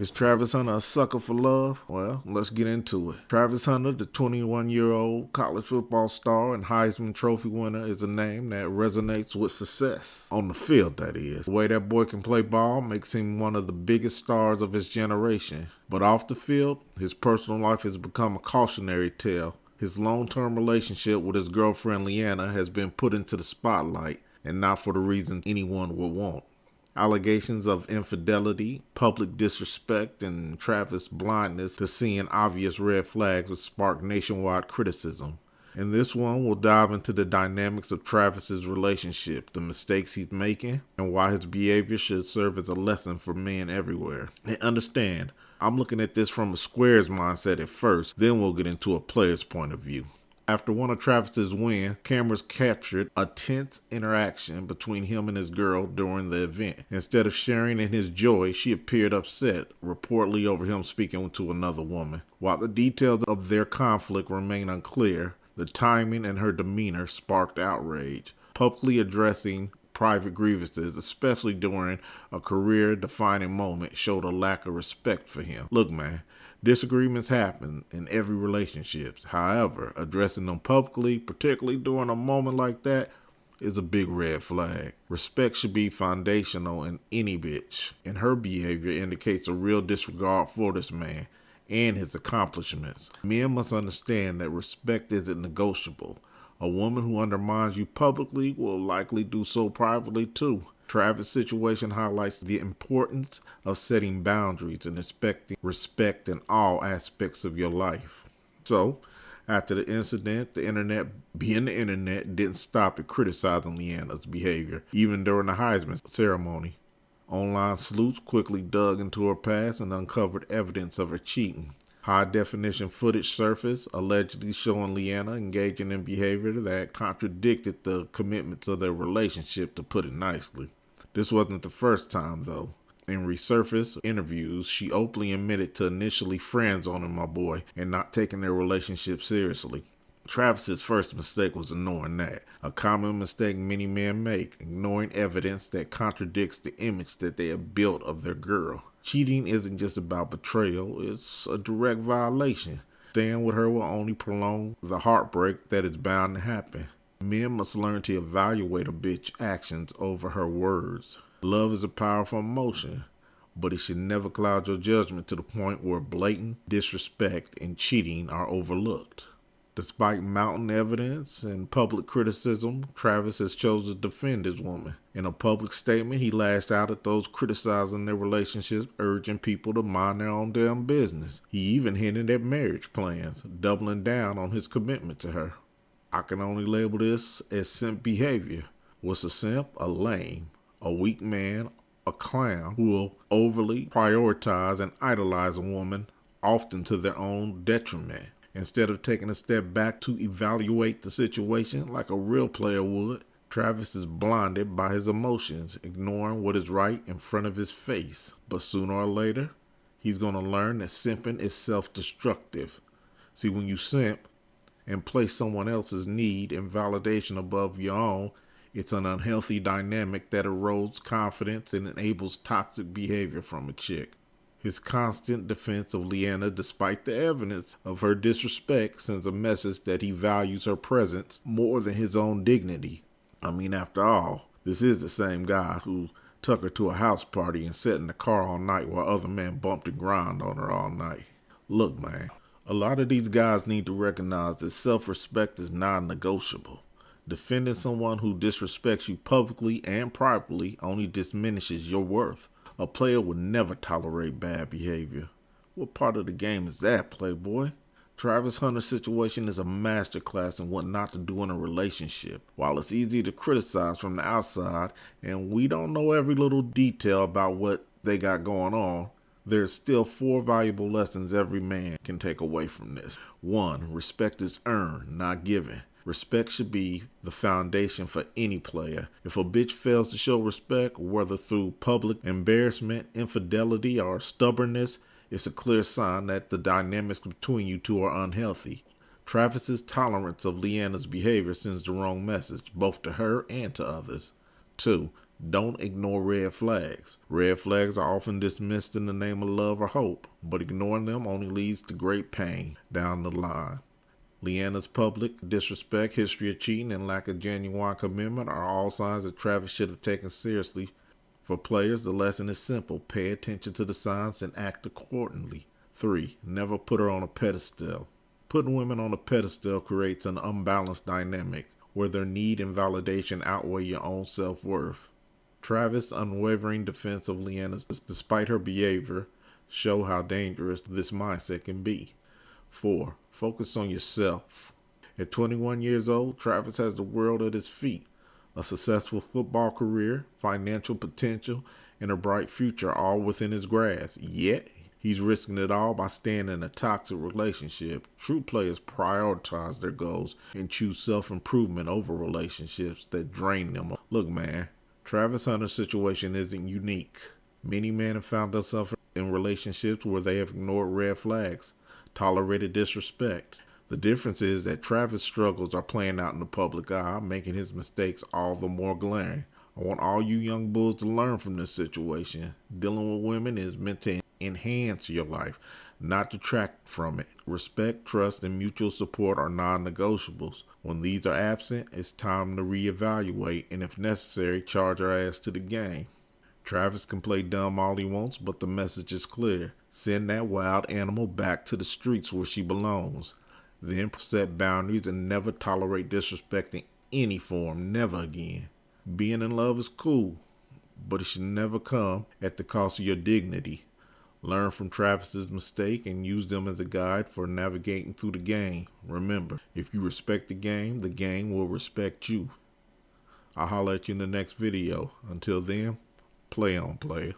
Is Travis Hunter a sucker for love? Well, let's get into it. Travis Hunter, the 21-year-old college football star and Heisman Trophy winner, is a name that resonates with success. On the field, that is. The way that boy can play ball makes him one of the biggest stars of his generation. But off the field, his personal life has become a cautionary tale. His long-term relationship with his girlfriend Leanna has been put into the spotlight, and not for the reason anyone would want. Allegations of infidelity, public disrespect, and Travis' blindness to seeing obvious red flags have sparked nationwide criticism. In this one, we'll dive into the dynamics of Travis's relationship, the mistakes he's making, and why his behavior should serve as a lesson for men everywhere. And understand, I'm looking at this from a squares mindset at first, then we'll get into a player's point of view. After one of Travis's wins, cameras captured a tense interaction between him and his girl during the event. Instead of sharing in his joy, she appeared upset, reportedly over him speaking to another woman. While the details of their conflict remain unclear, the timing and her demeanor sparked outrage. Publicly addressing private grievances, especially during a career-defining moment, showed a lack of respect for him. Look, man, disagreements happen in every relationship. However, addressing them publicly, particularly during a moment like that, is a big red flag. Respect should be foundational in any bitch, and her behavior indicates a real disregard for this man and his accomplishments. Men must understand that respect isn't negotiable. A woman who undermines you publicly will likely do so privately too. Travis' situation highlights the importance of setting boundaries and expecting respect in all aspects of your life. So, after the incident, the internet, being the internet, didn't stop at criticizing Leanna's behavior, even during the Heisman ceremony. Online sleuths quickly dug into her past and uncovered evidence of her cheating. High-definition footage surfaced, allegedly showing Leanna engaging in behavior that contradicted the commitments of their relationship, to put it nicely. This wasn't the first time, though. In resurfaced interviews, she openly admitted to initially friend-zoning my boy and not taking their relationship seriously. Travis's first mistake was ignoring that, a common mistake many men make, ignoring evidence that contradicts the image that they have built of their girl. Cheating isn't just about betrayal, it's a direct violation. Staying with her will only prolong the heartbreak that is bound to happen. Men must learn to evaluate a bitch's actions over her words. Love is a powerful emotion, but it should never cloud your judgment to the point where blatant disrespect and cheating are overlooked. Despite mounting evidence and public criticism, Travis has chosen to defend his woman. In a public statement, he lashed out at those criticizing their relationships, urging people to mind their own damn business. He even hinted at marriage plans, doubling down on his commitment to her. I can only label this as simp behavior. What's a simp? A lame, a weak man, a clown who will overly prioritize and idolize a woman, often to their own detriment. Instead of taking a step back to evaluate the situation like a real player would, Travis is blinded by his emotions, ignoring what is right in front of his face. But sooner or later, he's going to learn that simping is self-destructive. See, when you simp and place someone else's need and validation above your own, it's an unhealthy dynamic that erodes confidence and enables toxic behavior from a chick. His constant defense of Leanna, despite the evidence of her disrespect, sends a message that he values her presence more than his own dignity. I mean, after all, this is the same guy who took her to a house party and sat in the car all night while other men bumped and ground on her all night. Look, man, a lot of these guys need to recognize that self-respect is non-negotiable. Defending someone who disrespects you publicly and privately only diminishes your worth. A player would never tolerate bad behavior. What part of the game is that, playboy? Travis Hunter's situation is a masterclass in what not to do in a relationship. While it's easy to criticize from the outside, and we don't know every little detail about what they got going on, there's still 4 valuable lessons every man can take away from this. 1. Respect is earned, not given. Respect should be the foundation for any player. If a bitch fails to show respect, whether through public embarrassment, infidelity, or stubbornness, it's a clear sign that the dynamics between you two are unhealthy. Travis's tolerance of Leanna's behavior sends the wrong message, both to her and to others. 2. Don't ignore red flags. Red flags are often dismissed in the name of love or hope, but ignoring them only leads to great pain down the line. Leanna's public disrespect, history of cheating, and lack of genuine commitment are all signs that Travis should have taken seriously. For players, the lesson is simple. Pay attention to the signs and act accordingly. 3. Never put her on a pedestal. Putting women on a pedestal creates an unbalanced dynamic where their need and validation outweigh your own self-worth. Travis' unwavering defense of Leanna, despite her behavior, show how dangerous this mindset can be. 4. Focus on yourself. At 21 years old, Travis has the world at his feet. A successful football career, financial potential, and a bright future all within his grasp. Yet, he's risking it all by staying in a toxic relationship. True players prioritize their goals and choose self-improvement over relationships that drain them. Look, man, Travis Hunter's situation isn't unique. Many men have found themselves in relationships where they have ignored red flags, tolerated disrespect. The difference is that Travis' struggles are playing out in the public eye, making his mistakes all the more glaring. I want all you young bulls to learn from this situation. Dealing with women is meant to enhance your life, not detract from it. Respect, trust, and mutual support are non-negotiables. When these are absent, it's time to reevaluate and, if necessary, charge our ass to the game. Travis can play dumb all he wants, but the message is clear. Send that wild animal back to the streets where she belongs. Then set boundaries and never tolerate disrespect in any form, never again. Being in love is cool, but it should never come at the cost of your dignity. Learn from Travis's mistake and use them as a guide for navigating through the game. Remember, if you respect the game will respect you. I'll holler at you in the next video. Until then, play on, player.